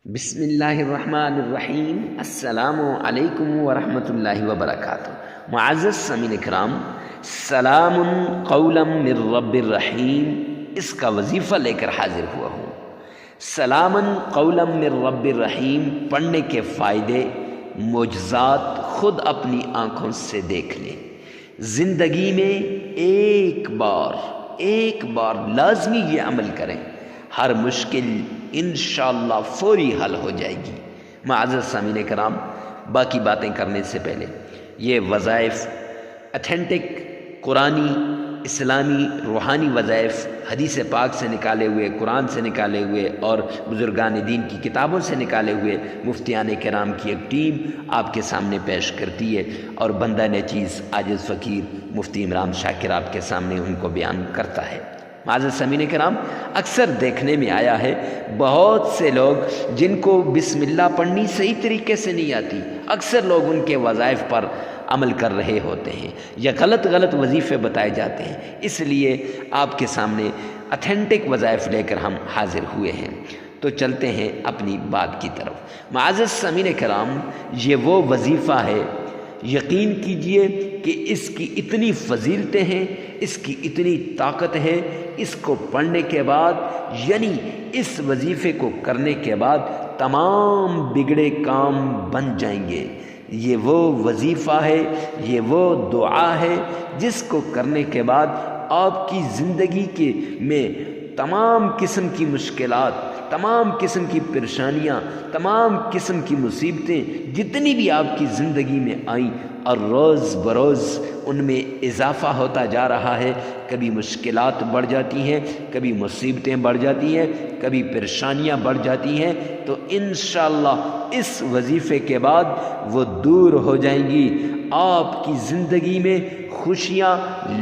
بسم اللہ الرحمن الرحیم۔ السلام علیکم ورحمۃ اللہ وبرکاتہ۔ معزز سامعین کرام، سلام قولا من رب الرحیم، اس کا وظیفہ لے کر حاضر ہوا ہوں۔ سلام قولا من رب الرحیم پڑھنے کے فائدے، معجزات خود اپنی آنکھوں سے دیکھ لیں۔ زندگی میں ایک بار لازمی یہ عمل کریں، ہر مشکل انشاءاللہ فوری حل ہو جائے گی۔ معزز سامعین کرام، باقی باتیں کرنے سے پہلے یہ وظائف اتھینٹک قرآنی اسلامی روحانی وظائف حدیث پاک سے نکالے ہوئے، قرآن سے نکالے ہوئے اور بزرگان دین کی کتابوں سے نکالے ہوئے مفتیان کرام کی ایک ٹیم آپ کے سامنے پیش کرتی ہے، اور بندہ نچیز عاجز فقیر مفتی عمران شاکر آپ کے سامنے ان کو بیان کرتا ہے۔ معزز سامعین کرام، اکثر دیکھنے میں آیا ہے بہت سے لوگ جن کو بسم اللہ پڑھنی صحیح طریقے سے نہیں آتی، اکثر لوگ ان کے وظائف پر عمل کر رہے ہوتے ہیں یا غلط وظیفے بتائے جاتے ہیں۔ اس لیے آپ کے سامنے اتھینٹک وظائف لے کر ہم حاضر ہوئے ہیں۔ تو چلتے ہیں اپنی بات کی طرف۔ معزز سامعین کرام، یہ وہ وظیفہ ہے، یقین کیجئے کہ اس کی اتنی فضیلتیں ہیں، اس کی اتنی طاقت ہے، اس کو پڑھنے کے بعد یعنی اس وظیفے کو کرنے کے بعد تمام بگڑے کام بن جائیں گے۔ یہ وہ وظیفہ ہے، یہ وہ دعا ہے جس کو کرنے کے بعد آپ کی زندگی میں تمام قسم کی مشکلات، تمام قسم کی پریشانیاں، تمام قسم کی مصیبتیں جتنی بھی آپ کی زندگی میں آئیں اور روز بروز ان میں اضافہ ہوتا جا رہا ہے، کبھی مشکلات بڑھ جاتی ہیں، کبھی مصیبتیں بڑھ جاتی ہیں، کبھی پریشانیاں بڑھ جاتی ہیں، تو انشاءاللہ اس وظیفے کے بعد وہ دور ہو جائیں گی۔ آپ کی زندگی میں خوشیاں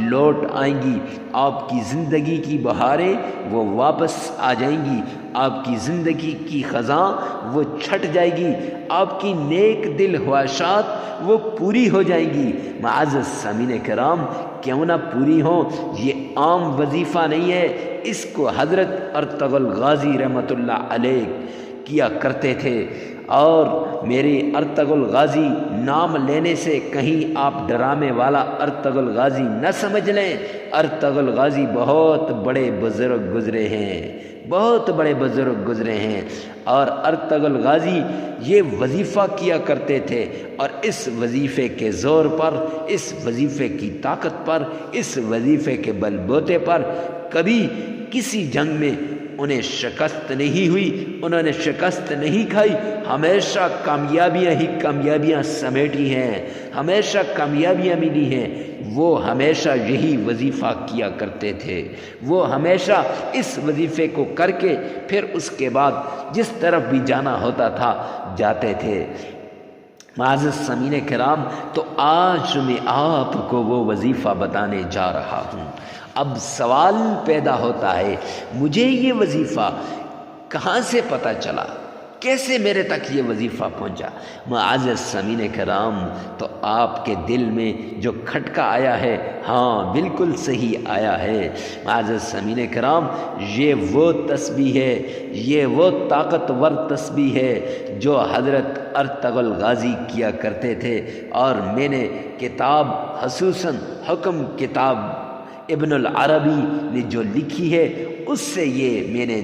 لوٹ آئیں گی، آپ کی زندگی کی بہاریں وہ واپس آ جائیں گی، آپ کی زندگی کی خزاں وہ چھٹ جائے گی، آپ کی نیک دل خواہشات وہ پوری ہو جائیں گی۔ معزز سامعین کرام، کیوں نہ پوری ہوں، یہ عام وظیفہ نہیں ہے، اس کو حضرت ارطغرل غازی رحمۃ اللہ علیہ کیا کرتے تھے۔ اور میرے ارطغرل غازی نام لینے سے کہیں آپ ڈرامے والا ارطغرل غازی نہ سمجھ لیں، ارطغرل غازی بہت بڑے بزرگ گزرے ہیں، بہت بڑے بزرگ گزرے ہیں، اور ارطغرل غازی یہ وظیفہ کیا کرتے تھے، اور اس وظیفے کے زور پر، اس وظیفے کی طاقت پر، اس وظیفے کے بل بوتے پر کبھی کسی جنگ میں انہیں شکست نہیں ہوئی، انہوں نے شکست نہیں کھائی، ہمیشہ کامیابیاں ہی کامیابیاں سمیٹی ہیں، ہمیشہ کامیابیاں ملی ہیں۔ وہ ہمیشہ یہی وظیفہ کیا کرتے تھے، وہ ہمیشہ اس وظیفے کو کر کے پھر اس کے بعد جس طرف بھی جانا ہوتا تھا جاتے تھے۔ معزز سامعین کرام، تو آج میں آپ کو وہ وظیفہ بتانے جا رہا ہوں۔ اب سوال پیدا ہوتا ہے، مجھے یہ وظیفہ کہاں سے پتہ چلا، کیسے میرے تک یہ وظیفہ پہنچا؟ معزز سامعین کرام، تو آپ کے دل میں جو کھٹکا آیا ہے، ہاں بالکل صحیح آیا ہے۔ معزز سامعین کرام، یہ وہ تسبیح ہے، یہ وہ طاقتور تسبیح ہے جو حضرت ارطغرل غازی کیا کرتے تھے، اور میں نے کتاب خصوصاً حکم کتاب ابن العربی نے جو لکھی ہے اس سے یہ میں نے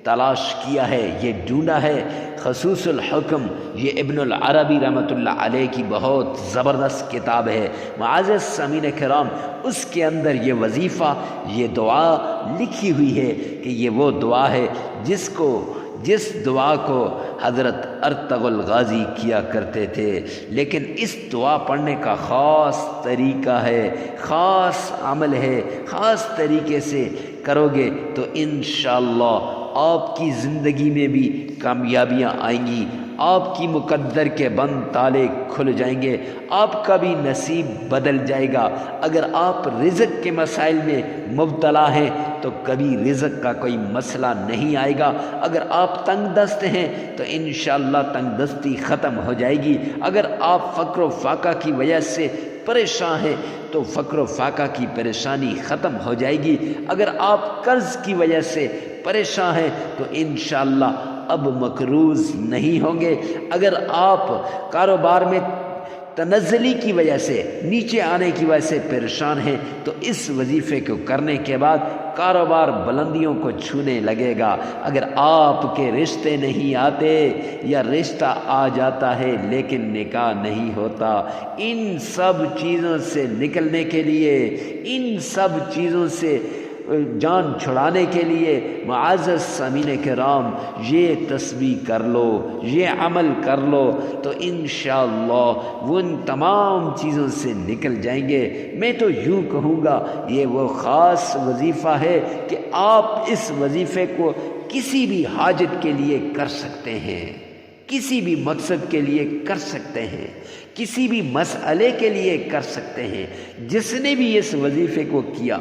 تلاش کیا ہے، یہ ڈھونڈا ہے۔ خصوص الحکم یہ ابن العربی رحمۃ اللہ علیہ کی بہت زبردست کتاب ہے۔ معزز سامعین کرام، اس کے اندر یہ وظیفہ، یہ دعا لکھی ہوئی ہے کہ یہ وہ دعا ہے جس دعا کو حضرت ارطغرل غازی کیا کرتے تھے، لیکن اس دعا پڑھنے کا خاص طریقہ ہے، خاص عمل ہے، خاص طریقے سے کرو گے تو انشاءاللہ آپ کی زندگی میں بھی کامیابیاں آئیں گی، آپ کی مقدر کے بند تالے کھل جائیں گے، آپ کا بھی نصیب بدل جائے گا۔ اگر آپ رزق کے مسائل میں مبتلا ہیں تو کبھی رزق کا کوئی مسئلہ نہیں آئے گا۔ اگر آپ تنگ دست ہیں تو انشاءاللہ تنگ دستی ختم ہو جائے گی۔ اگر آپ فقر و فاقہ کی وجہ سے پریشان ہیں تو فقر و فاقہ کی پریشانی ختم ہو جائے گی۔ اگر آپ قرض کی وجہ سے پریشان ہیں تو انشاءاللہ اب مقروض نہیں ہوں گے۔ اگر آپ کاروبار میں تنزلی کی وجہ سے، نیچے آنے کی وجہ سے پریشان ہیں تو اس وظیفے کو کرنے کے بعد کاروبار بلندیوں کو چھونے لگے گا۔ اگر آپ کے رشتے نہیں آتے یا رشتہ آ جاتا ہے لیکن نکاح نہیں ہوتا، ان سب چیزوں سے نکلنے کے لیے، ان سب چیزوں سے جان چھڑانے کے لیے معزز سامعین کرام یہ تسبیح کر لو، یہ عمل کر لو تو انشاءاللہ وہ ان تمام چیزوں سے نکل جائیں گے۔ میں تو یوں کہوں گا یہ وہ خاص وظیفہ ہے کہ آپ اس وظیفے کو کسی بھی حاجت کے لیے کر سکتے ہیں، کسی بھی مقصد کے لیے کر سکتے ہیں، کسی بھی مسئلے کے لیے کر سکتے ہیں۔ جس نے بھی اس وظیفے کو کیا،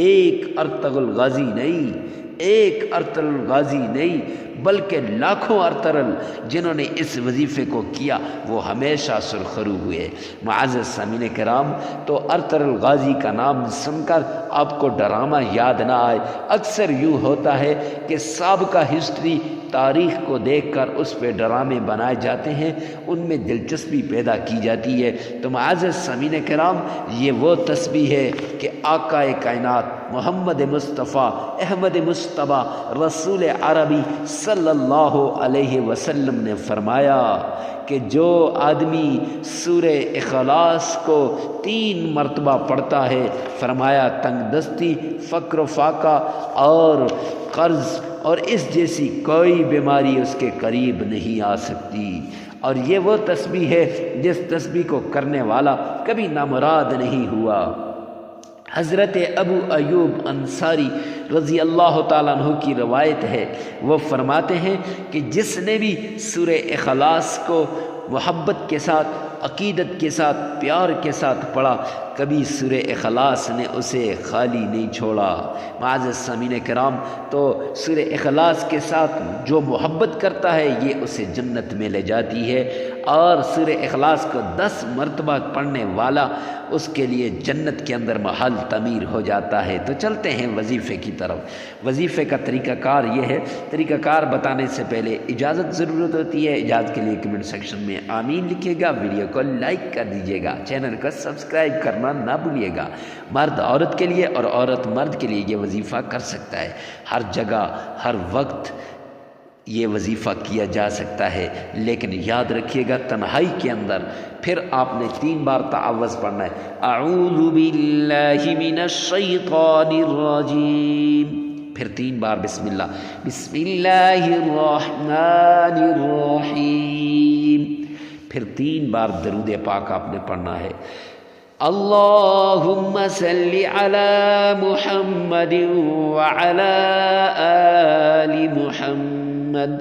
ایک ارطغرل غازی نہیں، ایک ارطغرل غازی نہیں بلکہ لاکھوں ارطغرل جنہوں نے اس وظیفے کو کیا وہ ہمیشہ سرخرو ہوئے۔ معزز سامعین کرام، تو ارطغرل غازی کا نام سن کر آپ کو ڈرامہ یاد نہ آئے۔ اکثر یوں ہوتا ہے کہ سابقہ ہسٹری، تاریخ کو دیکھ کر اس پہ ڈرامے بنائے جاتے ہیں، ان میں دلچسپی پیدا کی جاتی ہے۔ تو معزز سامعین کرام، یہ وہ تسبیح ہے کہ آقا کائنات محمد مصطفیٰ احمد مصطفیٰ رسول عربی صلی اللہ علیہ وسلم نے فرمایا کہ جو آدمی سورہ اخلاص کو 3 مرتبہ پڑھتا ہے، فرمایا تنگ دستی، فقر و فاقہ اور قرض اور اس جیسی کوئی بیماری اس کے قریب نہیں آ سکتی۔ اور یہ وہ تسبیح ہے جس تسبیح کو کرنے والا کبھی نامراد نہیں ہوا۔ حضرت ابو ایوب انصاری رضی اللہ تعالیٰ عنہ کی روایت ہے، وہ فرماتے ہیں کہ جس نے بھی سورہ اخلاص کو محبت کے ساتھ، عقیدت کے ساتھ، پیار کے ساتھ پڑھا، کبھی سورہ اخلاص نے اسے خالی نہیں چھوڑا۔ معزز سامعین کرام، تو سورہ اخلاص کے ساتھ جو محبت کرتا ہے یہ اسے جنت میں لے جاتی ہے، اور سورہ اخلاص کو 10 مرتبہ پڑھنے والا اس کے لیے جنت کے اندر محل تعمیر ہو جاتا ہے۔ تو چلتے ہیں وظیفے کی طرف۔ وظیفے کا طریقہ کار یہ ہے، طریقہ کار بتانے سے پہلے اجازت ضرورت ہوتی ہے، اجازت کے لیے کمنٹ سیکشن میں آمین لکھیے گا، ویڈیو کو لائک کر دیجیے گا، چینل کو سبسکرائب کرنا نہ بھولیے گا۔ مرد عورت کے لیے اور عورت مرد کے لیے یہ وظیفہ کر سکتا ہے، ہر جگہ ہر وقت یہ وظیفہ کیا جا سکتا ہے، لیکن یاد رکھیے گا تنہائی کے اندر۔ پھر آپ نے 3 بار تعوذ پڑھنا ہے، اعوذ باللہ من الشیطان الرجیم، پھر 3 بار بسم اللہ، بسم اللہ الرحمن الرحیم، پھر 3 بار درود پاک آپ نے پڑھنا ہے، اللہم صلی علی محمد وعلی آل محمد،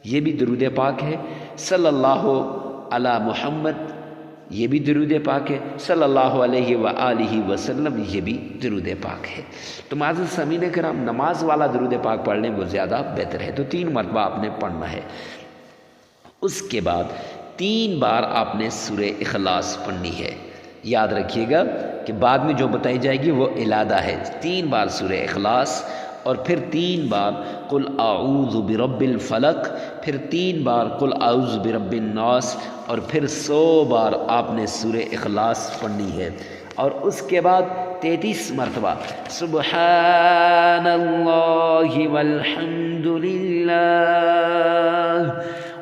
یہ بھی درود پاک ہے۔ صلی اللہ علی محمد، یہ بھی درود پاک ہے۔ صلی اللہ علیہ وآلہ وسلم، یہ بھی درود پاک ہے۔ تو معزز سامعین کرام، نماز والا درود پاک پڑھ لیں وہ زیادہ بہتر ہے۔ تو 3 مرتبہ آپ نے پڑھنا ہے۔ اس کے بعد 3 بار آپ نے سورہ اخلاص پڑھنی ہے۔ یاد رکھیے گا کہ بعد میں جو بتائی جائے گی وہ علادہ ہے۔ 3 بار سورہ اخلاص، اور پھر 3 بار قل اعوذ برب الفلق، پھر 3 بار قل اعوذ برب الناس، اور پھر 100 بار آپ نے سورہ اخلاص پڑھنی ہے۔ اور اس کے بعد 33 مرتبہ سبحان اللہ والحمد للہ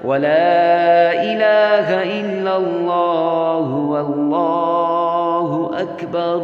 ولا الہ الا اللہ واللہ اکبر،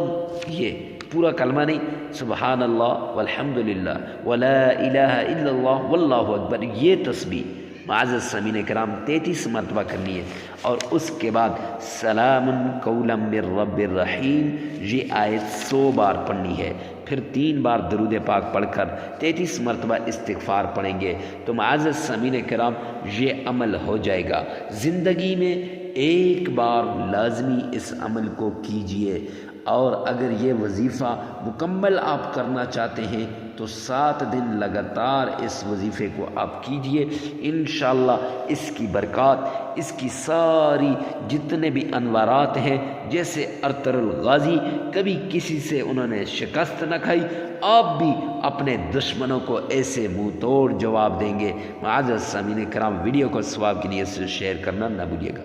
یہ پورا کلمہ نہیں، سبحان اللہ والحمد للہ ولا الہ الا اللہ واللہ اکبر، یہ تسبیح معزز سامعین کرام 33 مرتبہ کرنی ہے۔ اور اس کے بعد سلام قولا من رب الرحیم، یہ آیت 100 بار پڑھنی ہے۔ پھر 3 بار درود پاک پڑھ کر 33 مرتبہ استغفار پڑھیں گے۔ تو معزز سامعین کرام، یہ عمل ہو جائے گا۔ زندگی میں 1 بار لازمی اس عمل کو کیجئے، اور اگر یہ وظیفہ مکمل آپ کرنا چاہتے ہیں تو 7 دن لگاتار اس وظیفے کو آپ کیجئے، انشاءاللہ اس کی برکات، اس کی ساری جتنے بھی انوارات ہیں، جیسے ارطر الغازی کبھی کسی سے انہوں نے شکست نہ کھائی، آپ بھی اپنے دشمنوں کو ایسے منہ توڑ جواب دیں گے۔ معزز سامعین کرام، ویڈیو کو ثواب کی نیت سے شیئر کرنا نہ بھولیے گا۔